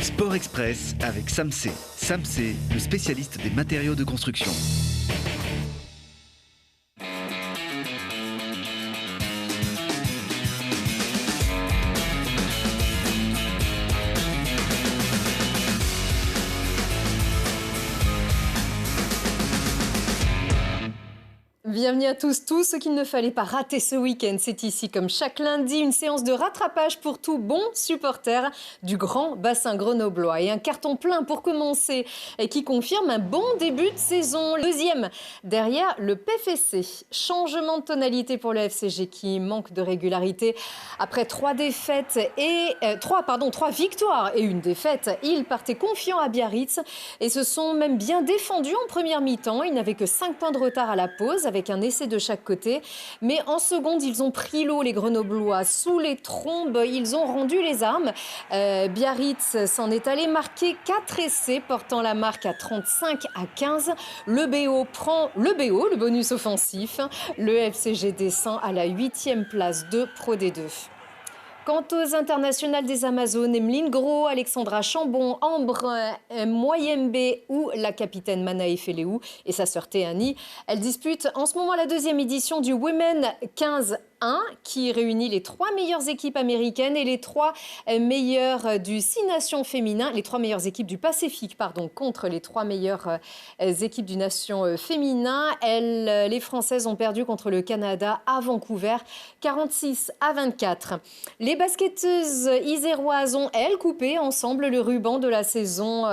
Sport Express avec Samsé. Samsé, le spécialiste des matériaux de construction. Bienvenue à tous ce qu'il ne fallait pas rater ce week-end. C'est ici, comme chaque lundi, une séance de rattrapage pour tout bon supporter du grand bassin grenoblois. Et un carton plein pour commencer et qui confirme un bon début de saison. Deuxième, derrière le PFC. Changement de tonalité pour le FCG qui manque de régularité. Après trois victoires et une défaite, ils partaient confiants à Biarritz et se sont même bien défendus en première mi-temps. Ils n'avaient que 5 points de retard à la pause, avec un essai de chaque côté. Mais en seconde, ils ont pris l'eau, les Grenoblois, sous les trombes. Ils ont rendu les armes. Biarritz s'en est allé marquer 4 essais, portant la marque à 35-15. Le BO prend le bonus offensif. Le FCG descend à la 8e place de Pro D2. Quant aux internationales des Amazones, Emeline Gros, Alexandra Chambon, Ambre Moyembe ou la capitaine Manae Feleou et sa sœur Théani, elles disputent en ce moment la deuxième édition du Women 15-1 qui réunit les 3 meilleures équipes américaines et les 3 meilleures du 6 nations féminin, les 3 meilleures équipes du Pacifique, contre les 3 meilleures équipes du nation féminin. Les Françaises ont perdu contre le Canada à Vancouver, 46-24. Les basketteuses iséroises ont, elles, coupé ensemble le ruban de la saison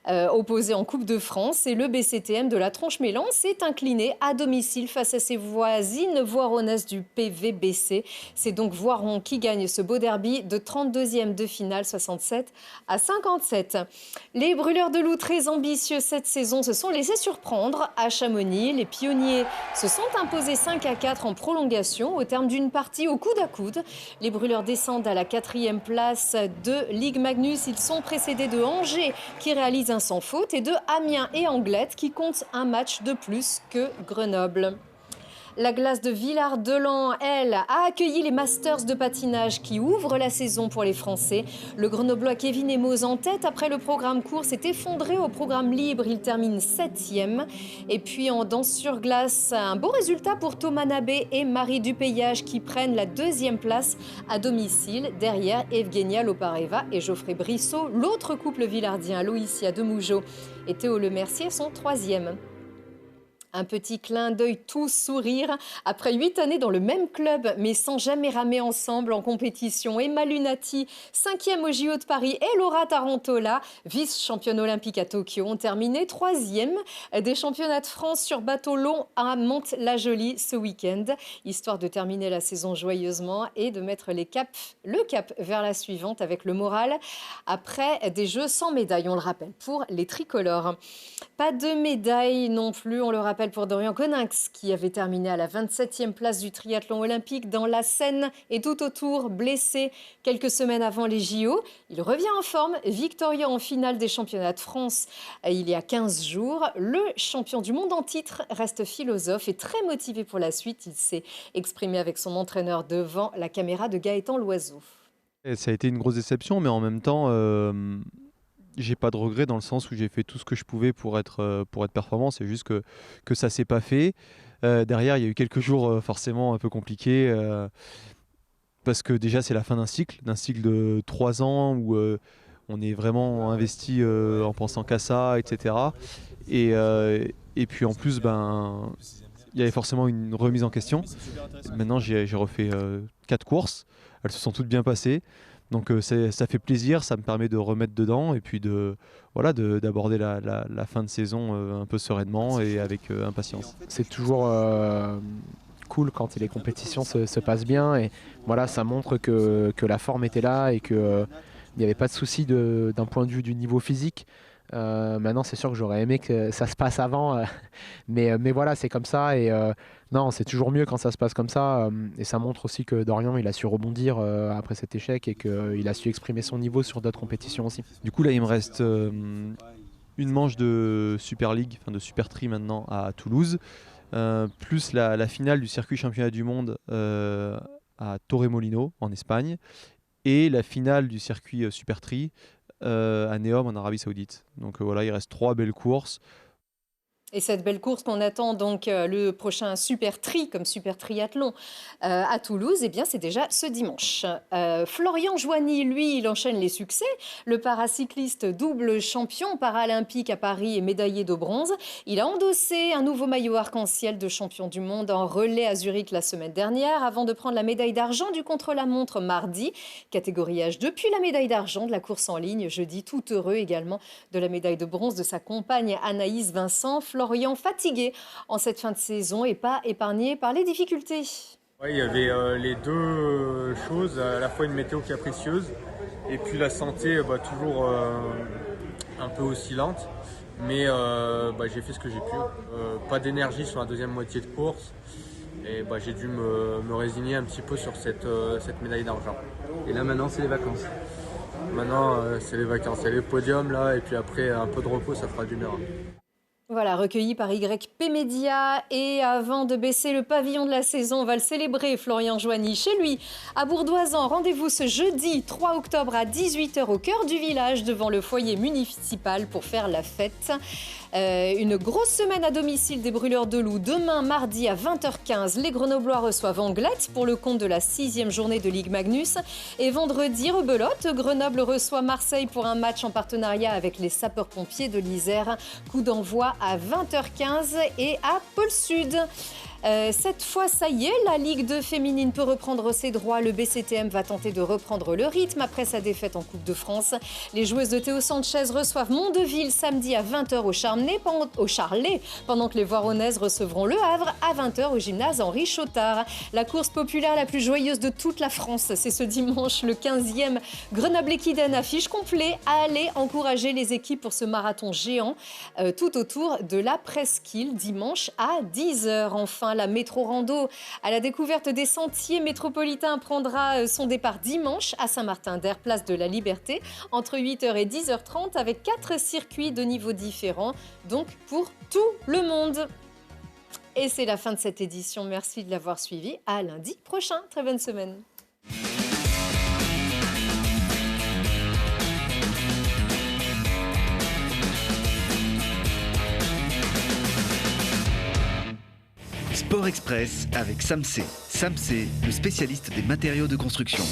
opposée en Coupe de France. Et le BCTM de la Tronche-Mélan s'est incliné à domicile face à ses voisines voironnaises du PVBC. C'est donc Voiron qui gagne ce beau derby de 32e de finale, 67-57. Les brûleurs de loups très ambitieux cette saison se sont laissés surprendre à Chamonix. Les pionniers se sont imposés 5-4 en prolongation au terme d'une partie au coude à coude. Les brûleurs descendent à la 4e place de Ligue Magnus. Ils sont précédés de Angers qui réalise un sans faute et de Amiens et Anglette qui comptent un match de plus que Grenoble. La glace de Villard-de-Lans, elle, a accueilli les Masters de patinage qui ouvrent la saison pour les Français. Le Grenoblois Kevin Emos en tête après le programme court s'est effondré au programme libre. Il termine 7e. Et puis en danse sur glace, un beau résultat pour Thomas Nabé et Marie Dupeyage qui prennent la 2e place à domicile. Derrière, Evgenia Lopareva et Geoffrey Brissot. L'autre couple villardien, Loïcia Demougeot et Théo Lemercier, sont 3e. Un petit clin d'œil tout sourire. Après 8 années dans le même club, mais sans jamais ramer ensemble en compétition, Emma Lunati, 5e au JO de Paris, et Laura Tarantola, vice-championne olympique à Tokyo, ont terminé 3e des championnats de France sur bateau long à Mantes-la-Jolie ce week-end, histoire de terminer la saison joyeusement et de mettre le cap vers la suivante avec le moral après des Jeux sans médaille, on le rappelle, pour les tricolores. Pas de médaille non plus, on le rappelle, pour Dorian Coninx, qui avait terminé à la 27e place du triathlon olympique dans la Seine et tout autour, blessé quelques semaines avant les JO. Il revient en forme, victorieux en finale des championnats de France il y a 15 jours. Le champion du monde en titre reste philosophe et très motivé pour la suite. Il s'est exprimé avec son entraîneur devant la caméra de Gaëtan Loiseau. Ça a été une grosse déception, mais en même temps, j'ai pas de regrets dans le sens où j'ai fait tout ce que je pouvais pour être performant. C'est juste que ça s'est pas fait. Derrière, il y a eu quelques jours forcément un peu compliqués parce que déjà c'est la fin d'un cycle de 3 ans où on est vraiment investi en pensant qu'à ça, etc. Et puis en plus, il y avait forcément une remise en question. Maintenant, j'ai refait 4 courses. Elles se sont toutes bien passées. Donc ça fait plaisir, ça me permet de remettre dedans et puis d'aborder la fin de saison un peu sereinement et avec impatience. C'est toujours cool quand les compétitions se passent bien et voilà, ça montre que la forme était là et qu'il n'y avait pas de souci d'un point de vue du niveau physique. Maintenant c'est sûr que j'aurais aimé que ça se passe avant mais voilà, c'est comme ça et non, c'est toujours mieux quand ça se passe comme ça et ça montre aussi que Dorian il a su rebondir après cet échec et qu'il a su exprimer son niveau sur d'autres compétitions aussi. Du coup là il me reste une manche de Super League, enfin de Super Tri maintenant à Toulouse, plus la finale du circuit championnat du monde à Torremolinos en Espagne et la finale du circuit Super Tri à Neom en Arabie Saoudite. Donc voilà, il reste 3 belles courses. Et cette belle course qu'on attend donc le prochain super tri, comme super triathlon à Toulouse, eh bien c'est déjà ce dimanche. Florian Joigny, lui, il enchaîne les succès. Le paracycliste double champion paralympique à Paris et médaillé de bronze. Il a endossé un nouveau maillot arc-en-ciel de champion du monde en relais à Zurich la semaine dernière, avant de prendre la médaille d'argent du contre-la-montre mardi, catégorie H2, puis la médaille d'argent de la course en ligne jeudi, tout heureux également de la médaille de bronze de sa compagne Anaïs Vincent. Florian fatigué en cette fin de saison et pas épargné par les difficultés. Ouais, il y avait les deux choses, à la fois une météo capricieuse et puis la santé toujours un peu oscillante. Mais j'ai fait ce que j'ai pu. Pas d'énergie sur la deuxième moitié de course et j'ai dû me résigner un petit peu sur cette médaille d'argent. Et là maintenant c'est les vacances. Maintenant c'est les vacances, c'est les podiums là et puis après un peu de repos ça fera du bien. Voilà, recueilli par YP Média. Et avant de baisser le pavillon de la saison, on va le célébrer, Florian Joigny, chez lui, à Bourdoisan. Rendez-vous ce jeudi 3 octobre à 18h au cœur du village, devant le foyer municipal pour faire la fête. Une grosse semaine à domicile des Brûleurs de Loups. Demain, mardi à 20h15, les Grenoblois reçoivent Anglet pour le compte de la 6e journée de Ligue Magnus. Et vendredi, rebelote, Grenoble reçoit Marseille pour un match en partenariat avec les sapeurs-pompiers de l'Isère. Coup d'envoi à 20h15 et à Pôle Sud. Cette fois, ça y est, la Ligue 2 féminine peut reprendre ses droits. Le BCTM va tenter de reprendre le rythme après sa défaite en Coupe de France. Les joueuses de Théo Sanchez reçoivent Mondeville samedi à 20h au Charlet, pendant que les Voironnaises recevront Le Havre à 20h au gymnase Henri Chautard. La course populaire la plus joyeuse de toute la France, c'est ce dimanche, le 15e Grenoble-Équidène, affiche complet à aller encourager les équipes pour ce marathon géant tout autour de la Presqu'île, dimanche à 10h. Enfin, la métro rando à la découverte des sentiers métropolitains prendra son départ dimanche à Saint-Martin-d'Hères, place de la Liberté, entre 8h et 10h30 avec 4 circuits de niveaux différents, donc pour tout le monde. Et c'est la fin de cette édition. Merci de l'avoir suivi. À lundi prochain. Très bonne semaine. Sport Express avec Samsé. Samsé, le spécialiste des matériaux de construction.